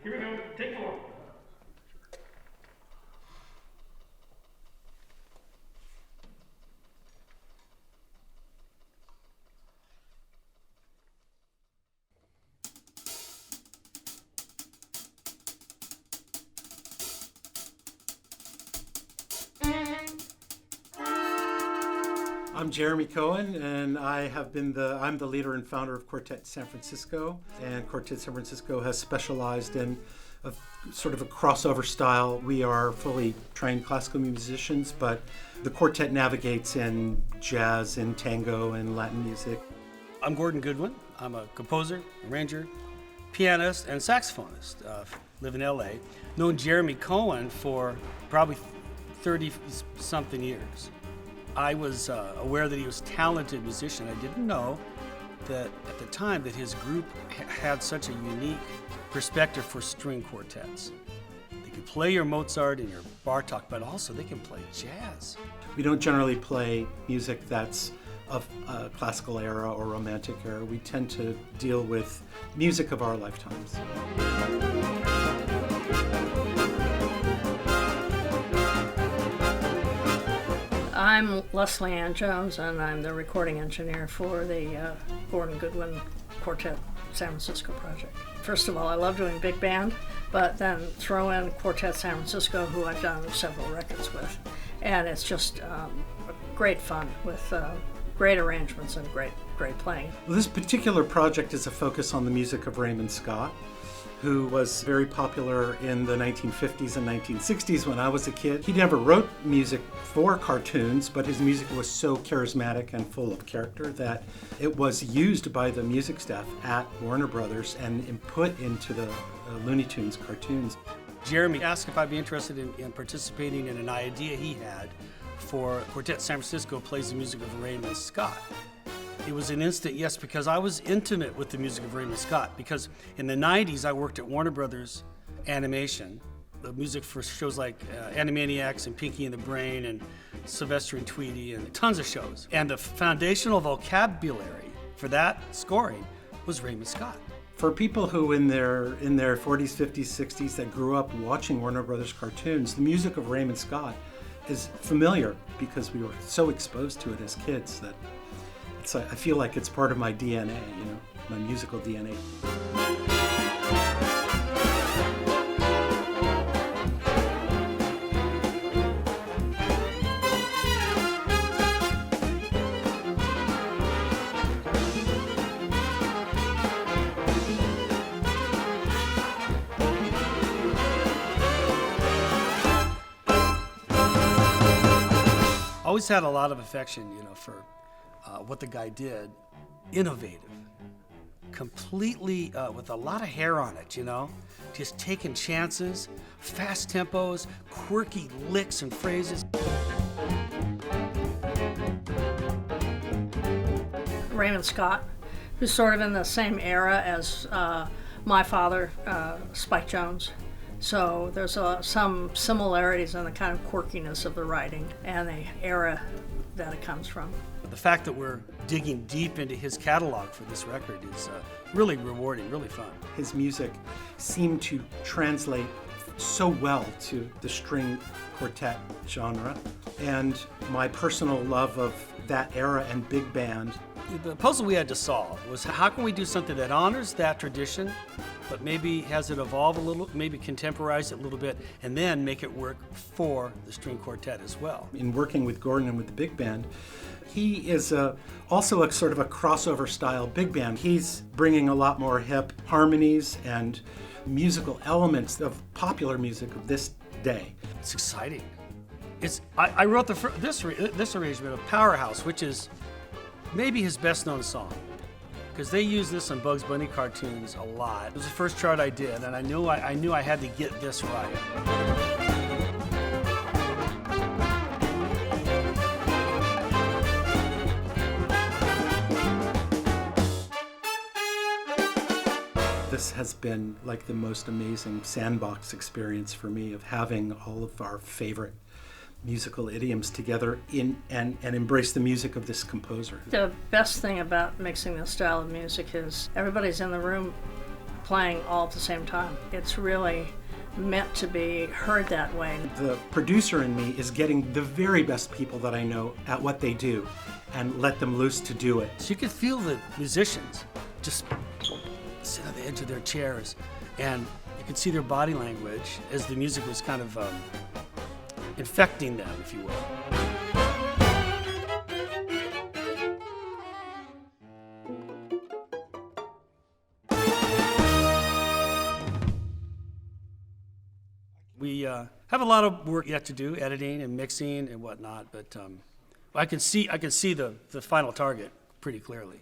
Here we go. Take 4. I'm Jeremy Cohen, and I'm the leader and founder of Quartet San Francisco. And Quartet San Francisco has specialized in a sort of a crossover style. We are fully trained classical musicians, but the quartet navigates in jazz, in tango, and Latin music. I'm Goodwin. I'm a composer, arranger, pianist, and saxophonist. Live in LA. Known Jeremy Cohen for probably 30-something years. I was aware that he was a talented musician. I didn't know that at the time that his group had such a unique perspective for string quartets. They can play your Mozart and your Bartok, but also they can play jazz. We don't generally play music that's of a classical era or romantic era. We tend to deal with music of our lifetimes. I'm Leslie Ann Jones, and I'm the recording engineer for the Goodwin Quartet San Francisco project. First of all, I love doing big band, but then throw in Quartet San Francisco, who I've done several records with, and it's just great fun with great arrangements and great playing. Well, this particular project is a focus on the music of Raymond Scott, who was very popular in the 1950s and 1960s when I was a kid. He never wrote music for cartoons, but his music was so charismatic and full of character that it was used by the music staff at Warner Brothers and put into the Looney Tunes cartoons. Jeremy asked if I'd be interested in participating in an idea he had for Quartet San Francisco plays the music of Raymond Scott. It was an instant yes, because I was intimate with the music of Raymond Scott, because in the 90s I worked at Warner Brothers Animation, the music for shows like Animaniacs and Pinky and the Brain and Sylvester and Tweety and tons of shows. And the foundational vocabulary for that scoring was Raymond Scott. For people who in their 40s, 50s, 60s that grew up watching Warner Brothers cartoons, the music of Raymond Scott is familiar because we were so exposed to it as kids that I feel like it's part of my DNA, my musical DNA. Always had a lot of affection, for what the guy did. Innovative, completely with a lot of hair on it, just taking chances, fast tempos, quirky licks and phrases. Raymond Scott, who's sort of in the same era as my father, Spike Jones. So there's some similarities in the kind of quirkiness of the writing and the era that it comes from. The fact that we're digging deep into his catalog for this record is really rewarding, really fun. His music seemed to translate so well to the string quartet genre, and my personal love of that era and big band. The puzzle we had to solve was how can we do something that honors that tradition, but maybe has it evolve a little, maybe contemporize it a little bit, and then make it work for the string quartet as well. In working with Gordon and with the big band, he is also a sort of a crossover style big band. He's bringing a lot more hip harmonies and musical elements of popular music of this day. It's exciting. I wrote this arrangement of Powerhouse, which is maybe his best known song, because they use this in Bugs Bunny cartoons a lot. It was the first chart I did, and I knew I had to get this right. This has been like the most amazing sandbox experience for me of having all of our favorite musical idioms together and embrace the music of this composer. The best thing about mixing this style of music is everybody's in the room playing all at the same time. It's really meant to be heard that way. The producer in me is getting the very best people that I know at what they do and let them loose to do it. So you could feel the musicians just sit on the edge of their chairs, and you could see their body language as the music was kind of infecting them, if you will. We have a lot of work yet to do, editing and mixing and whatnot, but I can see the final target pretty clearly.